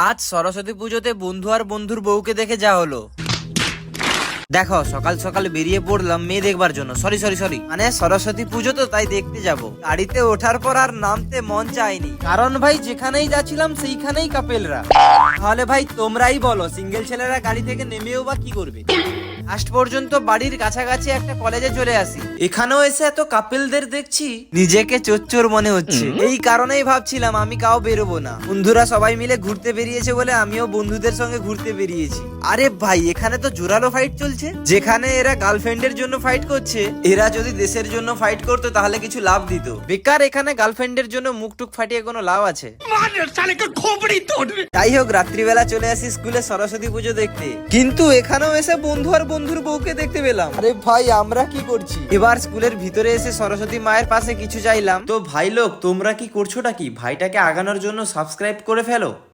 আজ সরস্বতী পুজোতে বন্ধু আর বন্ধুর বউকে দেখে যা হলো। দেখো সকাল সকাল বেরিয়ে পড়লাম মেয়ে দেখবার জন্য। সরি সরি সরি মানে সরস্বতী পুজো তো তাই দেখতে যাব। গাড়িতে ওঠার পর আর নামতে মন চায়নি, কারণ ভাই যেখানেই যাচ্ছিলাম সেইখানেই কাপেলরা। তাহলে ভাই তোমরাই বলো, সিঙ্গেল ছেলেরা গাড়ি থেকে নেমেও বা কি করবে? লাস্ট পর্যন্ত বাড়ির কাছাকাছি একটা কলেজে চলে আসি। এখানেও এসে এত কাপেলদের দেখছি, নিজেকে চোচ্চোর মনে হচ্ছে। এই কারণেই ভাবছিলাম আমি কাউ বেরোবো না। বন্ধুরা সবাই মিলে ঘুরতে বেরিয়েছে বলে আমিও বন্ধুদের সঙ্গে ঘুরতে বেরিয়েছি। আরে ভাই এখানে তো জোরালো ফাইট চলছে। যেখানে এরা গার্লফ্রেন্ডের জন্য ফাইট করছে, এরা যদি দেশের জন্য ফাইট করতো তাহলে কিছু লাভ দিত। বেকার এখানে গার্লফ্রেন্ডের জন্য মুখ টুক ফাটিয়ে কোনো লাভ আছে? যাই হোক, রাত্রিবেলা চলে আসি স্কুলে সরস্বতী পুজো দেখতে, কিন্তু এখানেও এসে বন্ধু আর বন্ধুর বউকে দেখতে পেলাম। আরে ভাই আমরা কি করছি? এবার স্কুলের ভিতরে এসে সরস্বতী মায়ের পাশে কিছু চাইলাম। তো ভাই লোক তোমরা কি করছোটা কি? ভাইটাকে আগানোর জন্য সাবস্ক্রাইব করে ফেলো।